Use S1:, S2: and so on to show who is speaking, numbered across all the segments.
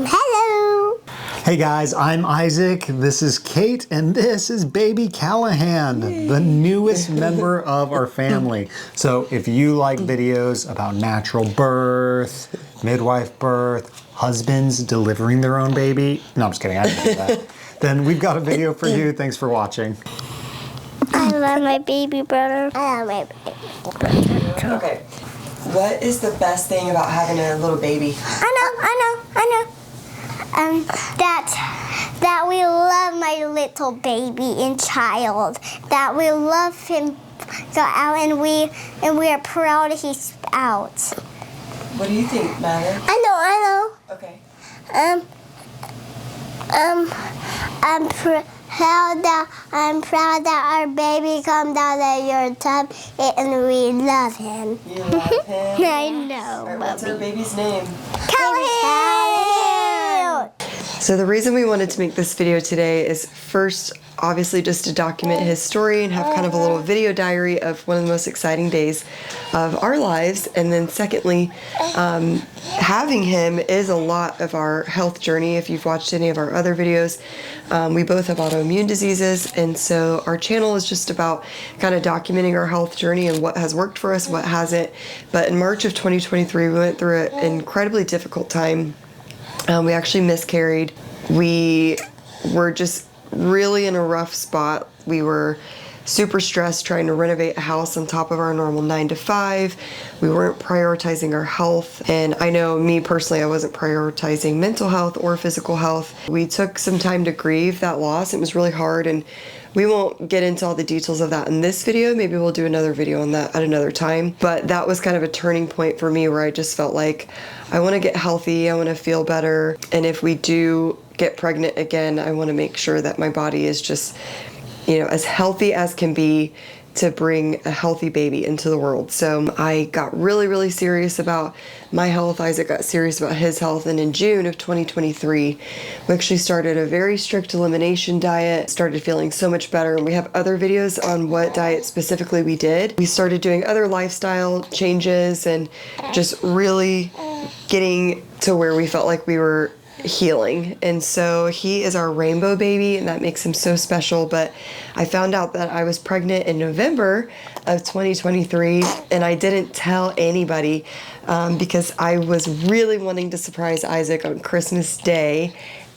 S1: Hello.
S2: Hey guys, I'm Isaac, this is Kate, and this is baby Callahan, the newest member of our family. So if you like videos about natural birth, midwife birth, husbands delivering their own baby, no, I'm just kidding, I didn't do that. Then we've got a video for you. Thanks for watching.
S1: I love my baby brother. I love my baby brother.
S3: Okay. What is the best thing about having a little baby?
S1: I know. That we love my little baby and child. That we love him go out and we are proud he's out.
S3: What do you think, Matter?
S1: I know.
S3: Okay.
S1: I'm proud that our baby comes out of your tub and we love him.
S3: You love him?
S1: I know.
S3: All right, what's our baby's name?
S1: Callahan!
S3: So the reason we wanted to make this video today is first, obviously just to document his story and have kind of a little video diary of one of the most exciting days of our lives. And then secondly, having him is a lot of our health journey. If you've watched any of our other videos, we both have autoimmune diseases. And so our channel is just about kind of documenting our health journey and what has worked for us, what hasn't. But in March of 2023, we went through an incredibly difficult time. We actually miscarried. We were just really in a rough spot. We were super stressed trying to renovate a house on top of our normal 9 to 5. We weren't prioritizing our health. And I know me personally, I wasn't prioritizing mental health or physical health. We took some time to grieve that loss. It was really hard, and we won't get into all the details of that in this video. Maybe we'll do another video on that at another time. But that was kind of a turning point for me where I just felt like I want to get healthy. I want to feel better. And if we do get pregnant again, I want to make sure that my body is just, as healthy as can be to bring a healthy baby into the world. So I got really, really serious about my health. Isaac got serious about his health. And in June of 2023, we actually started a very strict elimination diet, started feeling so much better. And we have other videos on what diet specifically we did. We started doing other lifestyle changes and just really getting to where we felt like we were healing. And so he is our rainbow baby, and that makes him so special. But I found out that I was pregnant in November of 2023, and I didn't tell anybody because I was really wanting to surprise Isaac on Christmas Day.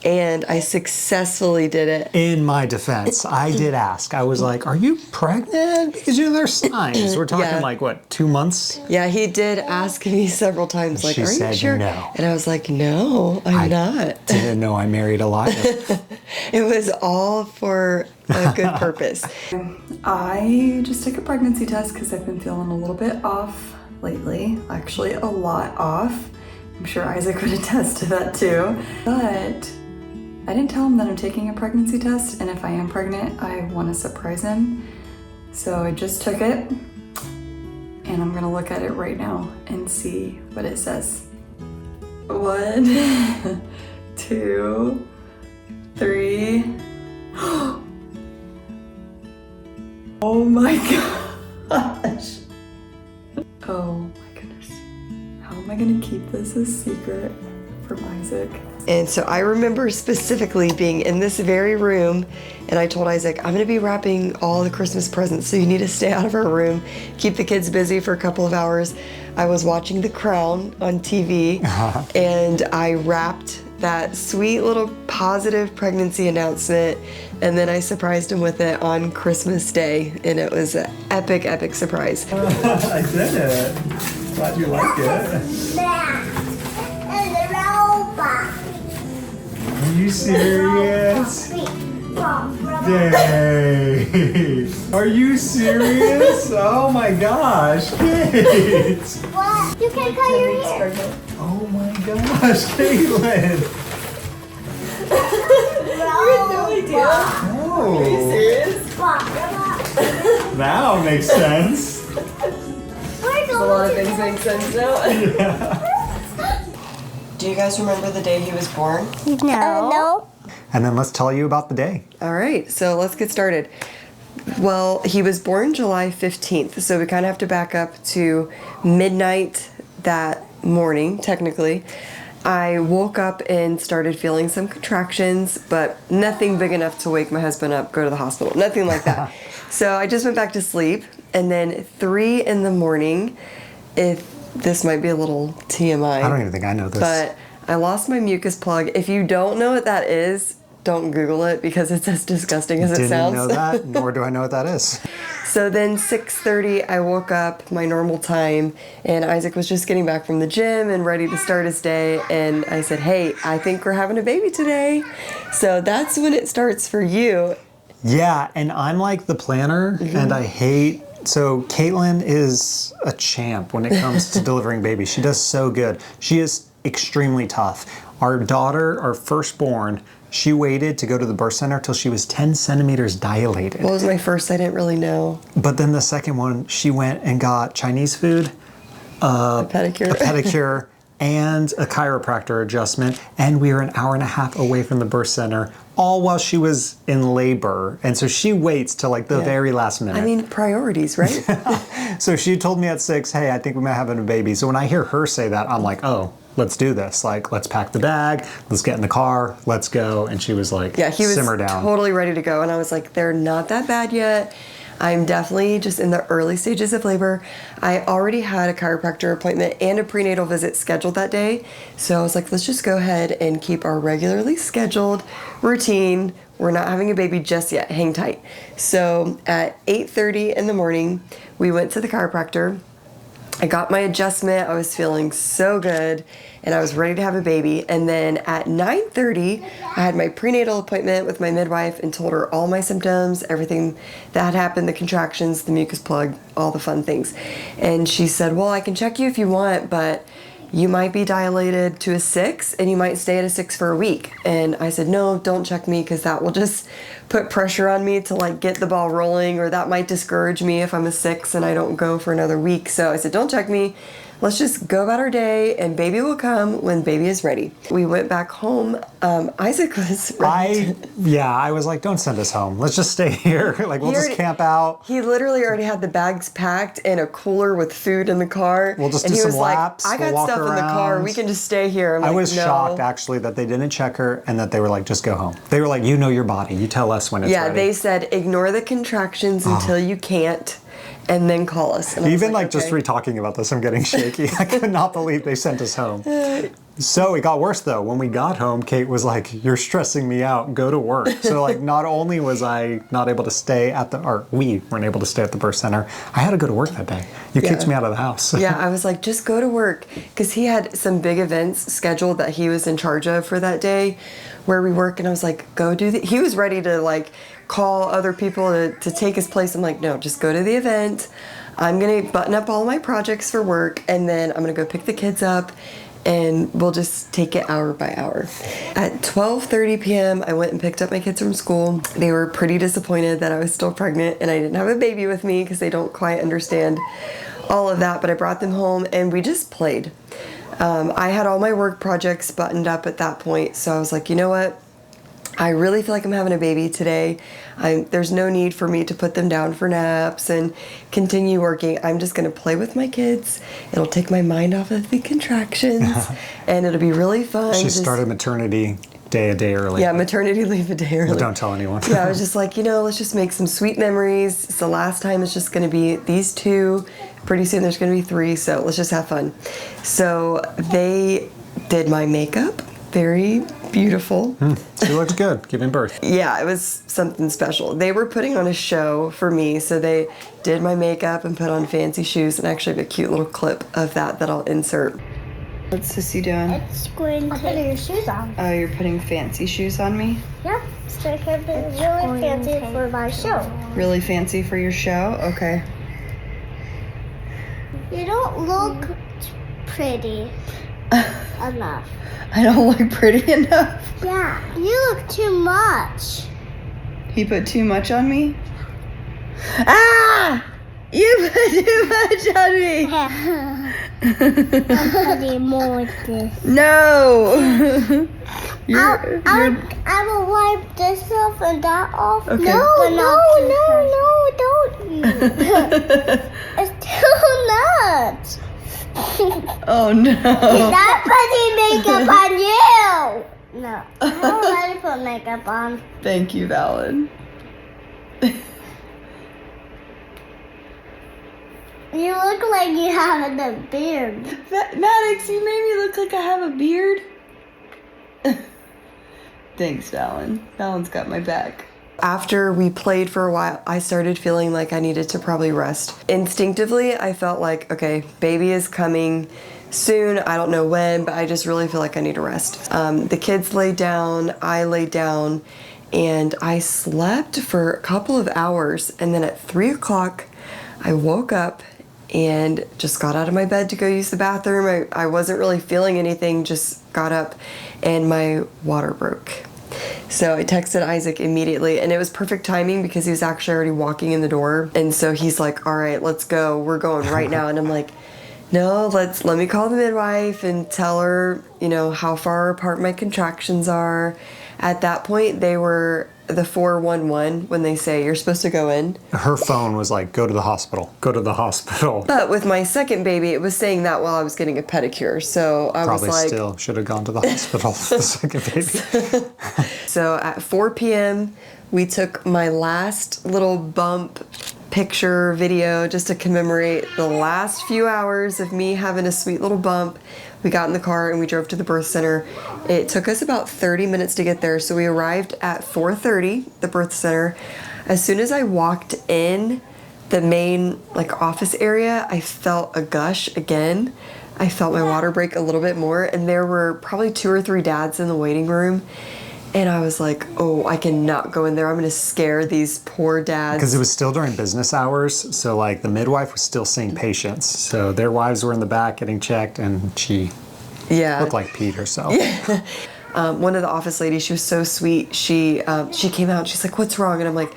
S3: And I successfully did it.
S2: In my defense, I did ask. I was like, are you pregnant? Because there's signs. We're talking like, what, 2 months?
S3: Yeah, he did ask me several times, like,
S2: she
S3: are
S2: said
S3: you sure?
S2: No.
S3: And I was like, no, I'm not.
S2: Didn't know I married a liar.
S3: It was all for a good purpose.
S4: I just took a pregnancy test because I've been feeling a little bit off lately. Actually, a lot off. I'm sure Isaac would attest to that too. But I didn't tell him that I'm taking a pregnancy test, and if I am pregnant, I want to surprise him. So I just took it, and I'm gonna look at it right now and see what it says. 1, 2, 3. Oh my gosh. Oh my goodness. How am I gonna keep this a secret from Isaac?
S3: And so I remember specifically being in this very room, and I told Isaac, I'm gonna be wrapping all the Christmas presents, so you need to stay out of our room, keep the kids busy for a couple of hours. I was watching The Crown on TV, and I wrapped that sweet little positive pregnancy announcement, and then I surprised him with it on Christmas Day, and it was an epic, epic surprise.
S2: I did it. Glad you liked it. Are you serious? Dang. Are you serious? Oh my gosh, Kate.
S1: What? You can cut your hair.
S2: Oh my gosh, Caitlin.
S3: No idea.
S2: Oh.
S3: Are you serious?
S2: Now it makes sense.
S3: A lot of things make sense now.
S2: Yeah.
S3: Do you guys remember the day he was born?
S1: No.
S2: And then let's tell you about the day.
S3: All right, so let's get started. Well, he was born July 15th, so we kind of have to back up to midnight that morning, technically. I woke up and started feeling some contractions, but nothing big enough to wake my husband up, go to the hospital, nothing like that. So I just went back to sleep, and then 3 in the morning, if this might be a little TMI.
S2: I don't even think I know this.
S3: But I lost my mucus plug. If you don't know what that is, don't Google it because it's as disgusting as it sounds.
S2: Didn't know that, nor do I know what that is.
S3: So then 6:30, I woke up, my normal time, and Isaac was just getting back from the gym and ready to start his day. And I said, hey, I think we're having a baby today. So that's when it starts for you.
S2: Yeah, and I'm like the planner, and I hate. So Caitlin is a champ when it comes to delivering babies. She does so good. She is extremely tough. Our daughter, our firstborn, she waited to go to the birth center till she was 10 centimeters dilated.
S3: What was my first? I didn't really know.
S2: But then the second one, she went and got Chinese food,
S3: A pedicure.
S2: And a chiropractor adjustment. And we were an hour and a half away from the birth center, all while she was in labor. And so she waits till like the very last minute.
S3: I mean, priorities, right?
S2: So she told me at 6, hey, I think we might have a baby. So when I hear her say that, I'm like, oh, let's do this. Like, let's pack the bag, let's get in the car, let's go. And she was like,
S3: Yeah, he was
S2: simmer down.
S3: totally ready to go. And I was like, they're not that bad yet. I'm definitely just in the early stages of labor. I already had a chiropractor appointment and a prenatal visit scheduled that day. So I was like, let's just go ahead and keep our regularly scheduled routine. We're not having a baby just yet. Hang tight. So at 8:30 in the morning, we went to the chiropractor. I got my adjustment. I was feeling so good and I was ready to have a baby. And then at 9:30, I had my prenatal appointment with my midwife and told her all my symptoms, everything that had happened, the contractions, the mucus plug, all the fun things. And she said, well, I can check you if you want, but you might be dilated to a 6 and you might stay at a 6 for a week. And I said, no, don't check me because that will just put pressure on me to like get the ball rolling, or that might discourage me if I'm a 6 and I don't go for another week. So I said, don't check me. Let's just go about our day and baby will come when baby is ready. We went back home. Isaac was ready.
S2: I was like, don't send us home. Let's just stay here. Like, we'll just camp out.
S3: He literally already had the bags packed and a cooler with food in the car.
S2: We'll just
S3: and
S2: do
S3: he
S2: some
S3: was
S2: laps.
S3: like, I got
S2: we'll
S3: stuff
S2: walk
S3: in the car.
S2: around.
S3: We can just stay here. I'm
S2: I
S3: like,
S2: was
S3: no.
S2: shocked actually that they didn't check her and that they were like, just go home. They were like, you know your body. You tell us when it's ready.
S3: They said, ignore the contractions until you can't. And then call us. And
S2: Even like just re-talking about this, I'm getting shaky. I could not believe they sent us home. So it got worse though. When we got home, Kate was like, you're stressing me out, go to work. So like not only was I not able to stay at we weren't able to stay at the birth center, I had to go to work that day. You kicked me out of the house.
S3: Yeah, I was like, just go to work. Because he had some big events scheduled that he was in charge of for that day where we work. And I was like, go do he was ready to like call other people to take his place. I'm like, no, just go to the event. I'm going to button up all my projects for work. And then I'm going to go pick the kids up. And we'll just take it hour by hour. At 12:30 p.m., I went and picked up my kids from school. They were pretty disappointed that I was still pregnant and I didn't have a baby with me because they don't quite understand all of that. But I brought them home and we just played. I had all my work projects buttoned up at that point. So I was like, you know what? I really feel like I'm having a baby today. There's no need for me to put them down for naps and continue working. I'm just going to play with my kids. It'll take my mind off of the contractions and it'll be really fun.
S2: She started maternity a day early.
S3: Yeah, maternity leave a day early.
S2: But don't tell anyone.
S3: Yeah, I was just like, let's just make some sweet memories. It's the last time it's just going to be these 2. Pretty soon there's going to be 3, so let's just have fun. So they did my makeup. Very beautiful.
S2: She looked good, giving birth.
S3: Yeah, it was something special. They were putting on a show for me, so they did my makeup and put on fancy shoes, and I actually have a cute little clip of that I'll insert.
S5: What's Sissy doing?
S1: It's going to put your shoes on.
S5: Oh, you're putting fancy shoes on me?
S1: Yep, so it can be really fancy for my show.
S5: Really fancy for your show? Okay.
S1: You don't look pretty enough.
S5: I don't look pretty enough.
S1: Yeah, you look too much.
S5: He put too much on me? Ah! You put too much on me!
S1: I'm putting more with this.
S5: No!
S1: I will wipe this off and that off.
S5: Okay.
S1: No, don't you. It's too nuts.
S5: Oh no.
S1: Not putting makeup on you. No, I don't let you put makeup on.
S5: Thank you, Valen.
S1: You look like you have a beard.
S5: Maddox, you made me look like I have a beard. Thanks, Valen. Valen's got my back.
S3: After we played for a while, I started feeling like I needed to probably rest. Instinctively, I felt like, okay, baby is coming soon. I don't know when, but I just really feel like I need to rest. The kids laid down, I laid down, and I slept for a couple of hours. And then at 3 o'clock, I woke up and just got out of my bed to go use the bathroom. I wasn't really feeling anything, just got up and my water broke. So I texted Isaac immediately, and it was perfect timing because he was actually already walking in the door. And so he's like, all right, let's go. We're going right now. And I'm like, no, let me call the midwife and tell her, you know, how far apart my contractions are. At that point, they were the 411 when they say you're supposed to go in.
S2: Her phone was like, go to the hospital, go to the hospital.
S3: But with my second baby, it was saying that while I was getting a pedicure. So I
S2: Probably
S3: was like,
S2: still should have gone to the hospital for the second baby.
S3: So at 4 p.m., we took my last little bump picture video just to commemorate the last few hours of me having a sweet little bump. We got in the car and we drove to the birth center. It took us about 30 minutes to get there. So we arrived at 4:30, the birth center. As soon as I walked in the main office area, I felt a gush again. I felt my water break a little bit more, and there were probably 2 or 3 dads in the waiting room. And I was like, oh, I cannot go in there. I'm going to scare these poor dads.
S2: Because it was still during business hours, so the midwife was still seeing patients. So their wives were in the back getting checked, and she looked like Pete herself.
S3: One of the office ladies, she was so sweet. She came out and she's like, what's wrong? And I'm like,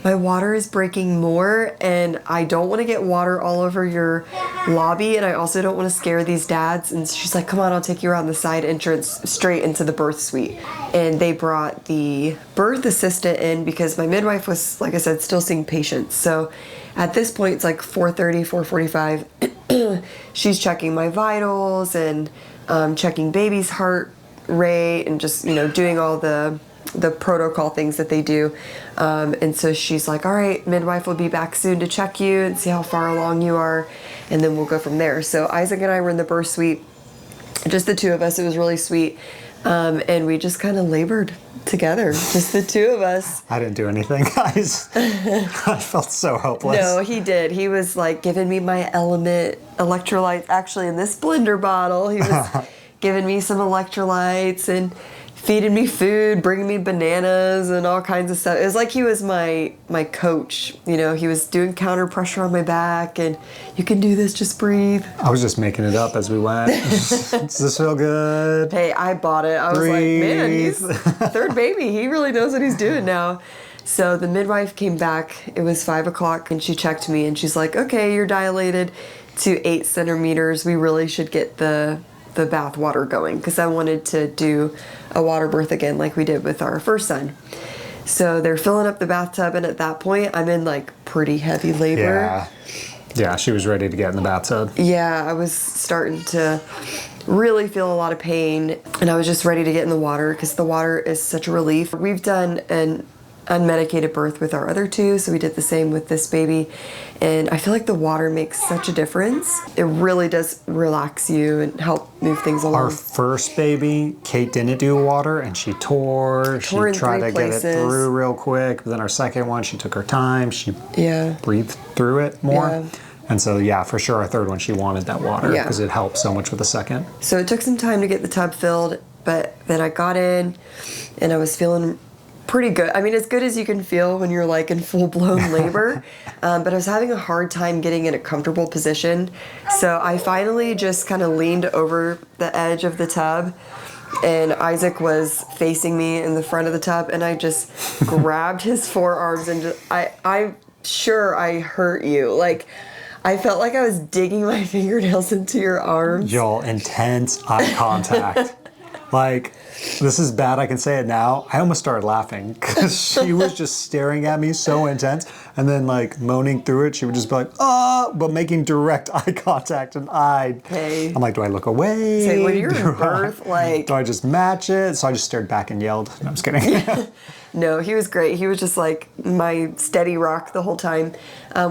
S3: my water is breaking more, and I don't want to get water all over your lobby, and I also don't want to scare these dads. And she's like, come on, I'll take you around the side entrance straight into the birth suite. And they brought the birth assistant in because my midwife was, like I said, still seeing patients. So at this point, it's like 4:30, 4:45. She's checking my vitals and checking baby's heart rate and just, doing all the protocol things that they do. And so she's like, all right, midwife will be back soon to check you and see how far along you are, and then we'll go from there. So Isaac and I were in the birth suite, just the two of us. It was really sweet. And we just kind of labored together, just the two of us.
S2: I didn't do anything, guys. I felt so helpless.
S3: No, he did. He was giving me my Element electrolytes, actually in this blender bottle. He was giving me some electrolytes and feeding me food, bringing me bananas and all kinds of stuff. It was like he was my coach. He was doing counter pressure on my back and you can do this, just breathe.
S2: I was just making it up as we went. Does this feel good?
S3: Hey, I bought it. I was like, man, he's third baby. He really knows what he's doing now. So the midwife came back. It was 5 o'clock and she checked me and she's like, okay, you're dilated to 8 centimeters. We really should get the bath water going because I wanted to do a water birth again like we did with our first son. So they're filling up the bathtub, and at that point I'm in pretty heavy labor.
S2: Yeah, she was ready to get in the bathtub.
S3: Yeah, I was starting to really feel a lot of pain, and I was just ready to get in the water because the water is such a relief. We've done an unmedicated birth with our other two, so we did the same with this baby, and I feel like the water makes such a difference. It really does relax you and help move things along.
S2: Our first baby, Kate didn't do water and she tore. She
S3: in
S2: tried
S3: 3
S2: to
S3: places.
S2: get it through real quick, but then our second one, she took her time. She breathed through it more.
S3: Yeah.
S2: And so, for sure, our third one, she wanted that water because it helped so much with the second.
S3: So it took some time to get the tub filled, but then I got in and I was feeling pretty good. I mean, as good as you can feel when you're in full-blown labor, but I was having a hard time getting in a comfortable position. So I finally just kind of leaned over the edge of the tub, and Isaac was facing me in the front of the tub, and I just grabbed his forearms and I'm sure I hurt you. I felt like I was digging my fingernails into your arms.
S2: Y'all, intense eye contact. Like, this is bad, I can say it now. I almost started laughing because she was just staring at me so intense and then like moaning through it. She would just be like, oh, but making direct eye contact. And
S3: Hey.
S2: I'm like, do I look away?
S3: Say, when you're in birth, like...
S2: Do I just match it? So I just stared back and yelled. No, I'm just kidding.
S3: No, he was great. He was just like my steady rock the whole time.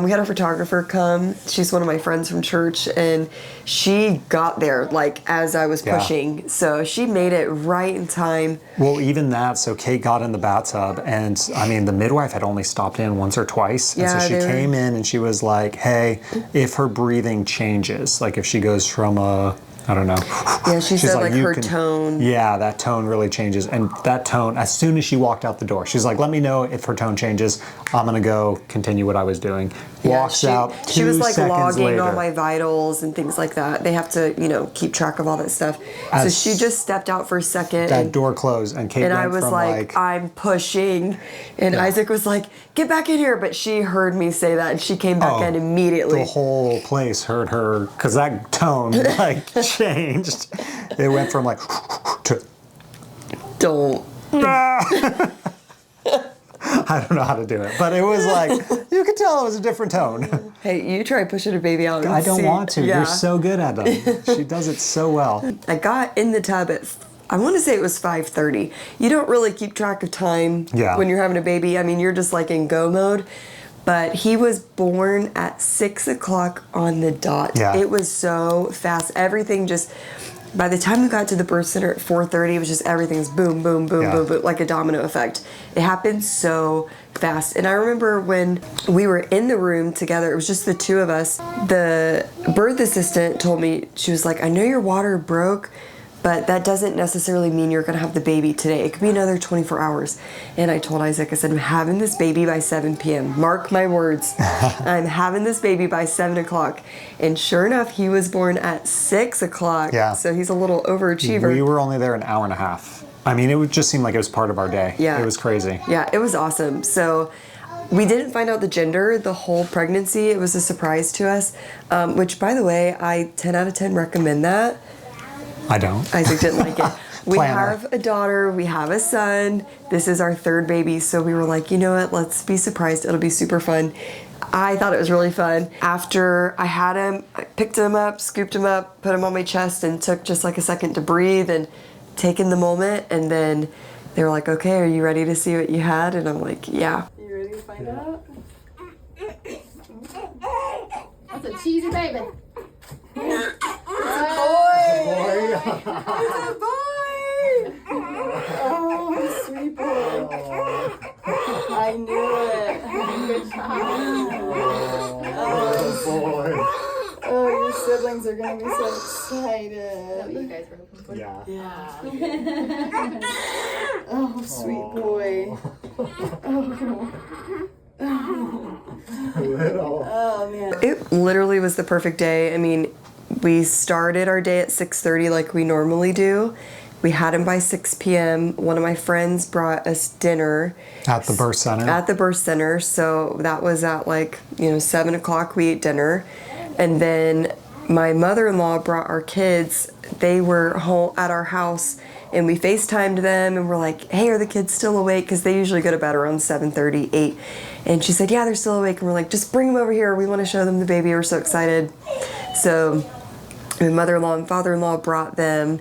S3: We had a photographer come. She's one of my friends from church, and she got there like as I was pushing. So she made it right in time.
S2: Well, even that, so Kate got in the bathtub, and I mean, the midwife had only stopped in once or twice. And so she came in and she was like, hey, if her breathing changes, like if she goes from a, I don't know.
S3: Yeah, she said like her
S2: can,
S3: tone.
S2: Yeah, that tone really changes. And that tone, as soon as she walked out the door, she's like, let me know if her tone changes. I'm going to go continue what I was doing. Walks out.
S3: She was like logging
S2: later.
S3: all my vitals and things like that. They have to, you know, keep track of all that stuff. So she just stepped out for a second.
S2: That door closed, and Kate
S3: and
S2: went
S3: I was
S2: from
S3: like, I'm pushing. And Isaac was like, get back in here. But she heard me say that, and she came back in immediately.
S2: The whole place heard her, because that tone like changed. It went from like to
S3: Don't.
S2: I don't know how to do it, but it was like, you could tell it was a different tone.
S3: Hey, you try pushing a baby out.
S2: I don't want to.
S3: Yeah.
S2: You're so good at them. She does it so well.
S3: I got in the tub at, I want to say it was 5:30. You don't really keep track of time when you're having a baby. I mean, you're just like in go mode. But he was born at 6 o'clock on the dot.
S2: Yeah.
S3: It was so fast. Everything just, by the time we got to the birth center at 4:30, it was just everything was boom, boom, boom, boom, boom, like a domino effect. It happened so fast. And I remember when we were in the room together, it was just the two of us. The birth assistant told me, she was like, I know your water broke, but that doesn't necessarily mean you're going to have the baby today. It could be another 24 hours. And I told Isaac, I said, I'm having this baby by 7 p.m. Mark my words. I'm having this baby by 7 o'clock. And sure enough, he was born at 6 o'clock.
S2: Yeah.
S3: So he's a little overachiever.
S2: We were only there an hour and a half. I mean, it would just seem like it was part of our day.
S3: Yeah.
S2: It was crazy.
S3: Yeah, it was awesome. So we didn't find out the gender the whole pregnancy. It was a surprise to us, which, by the way, I 10 out of 10 recommend that.
S2: I don't.
S3: Isaac didn't like it. We
S2: Planner.
S3: have a daughter, we have a son. This is our third baby, so we were like, you know what, let's be surprised. It'll be super fun. I thought it was really fun. After I had him, I picked him up, scooped him up, put him on my chest, and took just like a second to breathe and take in the moment. And then they were like, okay, are you ready to see what you had? And I'm like, yeah.
S4: You ready to find out?
S6: That's a cheesy baby.
S4: Oh, sweet boy. I knew it.
S6: Good job.
S4: Oh, your siblings are going to be so excited.
S6: You guys were hoping for.
S2: Yeah.
S4: Yeah. Oh, sweet boy. Oh, man.
S3: It literally was the perfect day. I mean, we started our day at 6:30 like we normally do. We had him by 6 p.m. One of my friends brought us dinner.
S2: At the birth center?
S3: At the birth center. So that was at 7 o'clock we ate dinner. And then my mother-in-law brought our kids. They were home at our house, and we FaceTimed them, and we're like, hey, are the kids still awake? Because they usually go to bed around 7:30, 8. And she said, yeah, they're still awake. And we're like, just bring them over here. We want to show them the baby. We're so excited. So my mother-in-law and father-in-law brought them,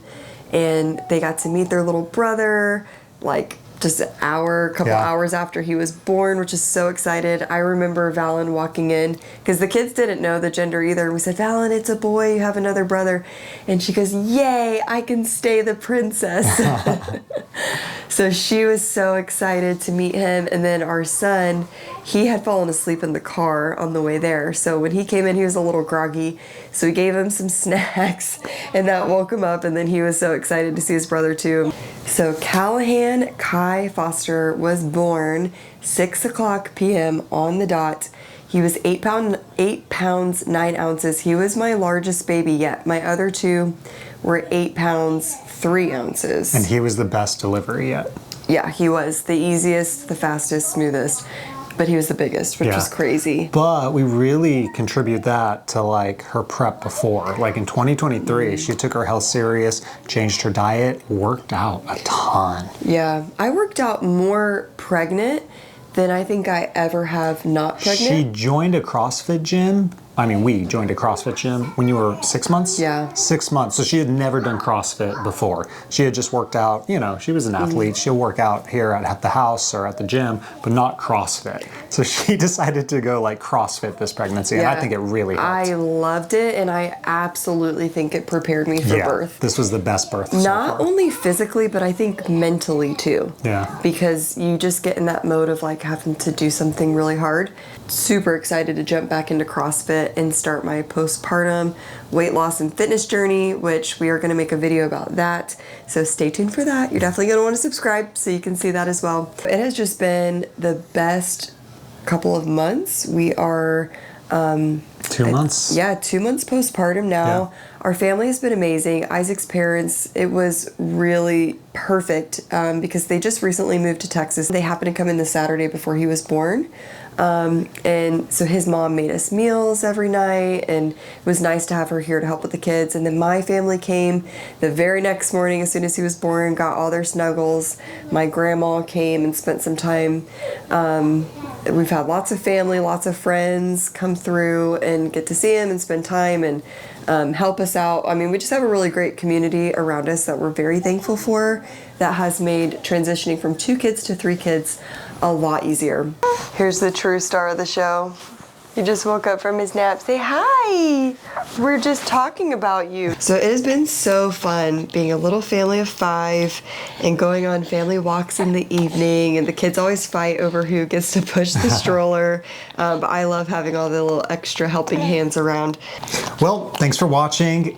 S3: and they got to meet their little brother, just a couple hours after he was born, which is so excited. I remember Valen walking in, because the kids didn't know the gender either. We said, Valen, it's a boy, you have another brother. And she goes, yay, I can stay the princess. So she was so excited to meet him. And then our son, he had fallen asleep in the car on the way there. So when he came in, he was a little groggy. So we gave him some snacks, and that woke him up. And then he was so excited to see his brother too. So Callahan Kai Foster was born 6 o'clock p.m. on the dot. He was 8 pounds 9 ounces. He was my largest baby yet. My other two were 8 pounds 3 ounces.
S2: And he was the best delivery yet.
S3: Yeah, he was the easiest, the fastest, smoothest. But he was the biggest, which
S2: Yeah.
S3: was crazy.
S2: But we really contribute that to like her prep before. Like in 2023, she took her health serious, changed her diet, worked out a ton.
S3: Yeah, I worked out more pregnant than I think I ever have not
S2: She
S3: pregnant.
S2: joined a CrossFit gym. I mean, we joined a CrossFit gym when you were 6 months?
S3: Yeah.
S2: 6 months. So she had never done CrossFit before. She had just worked out, you know, she was an athlete. She'll work out here at the house or at the gym, but not CrossFit. So she decided to go like CrossFit this pregnancy, and I think it really helped.
S3: I loved it, and I absolutely think it prepared me for birth.
S2: This was the best birth so
S3: Not
S2: far.
S3: only physically, but I think mentally too.
S2: Yeah.
S3: Because you just get in that mode of like having to do something really hard. Super excited to jump back into CrossFit and start my postpartum weight loss and fitness journey, which we are going to make a video about that. So stay tuned for that. You're definitely going to want to subscribe so you can see that as well. It has just been the best couple of months. We are
S2: 2 months.
S3: Yeah, 2 months postpartum now.
S2: Yeah.
S3: Our family has been amazing. Isaac's parents, it was really perfect because they just recently moved to Texas. They happened to come in the Saturday before he was born. And so his mom made us meals every night, and it was nice to have her here to help with the kids. And then my family came the very next morning as soon as he was born, got all their snuggles. My grandma came and spent some time. We've had lots of family, lots of friends come through and get to see him and spend time and help us out. I mean, we just have a really great community around us that we're very thankful for, that has made transitioning from 2 kids to 3 kids a lot easier. Here's the true star of the show. He just woke up from his nap. Say hi. We're just talking about you. So it has been so fun being a little family of 5 and going on family walks in the evening. And the kids always fight over who gets to push the stroller. But I love having all the little extra helping hands around.
S2: Well, thanks for watching.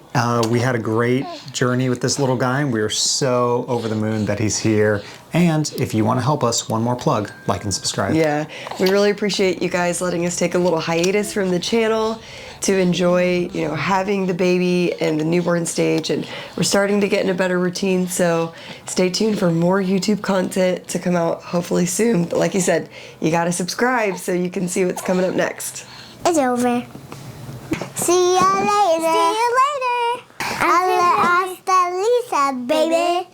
S2: We had a great journey with this little guy, and we are so over the moon that he's here. And if you want to help us, one more plug, like and subscribe.
S3: Yeah, we really appreciate you guys letting us take a little hiatus from the channel to enjoy, you know, having the baby and the newborn stage, and we're starting to get in a better routine, so stay tuned for more YouTube content to come out hopefully soon. But like you said, you gotta subscribe so you can see what's coming up next.
S1: It's over. See ya later. See you later. Hasta Lisa, baby.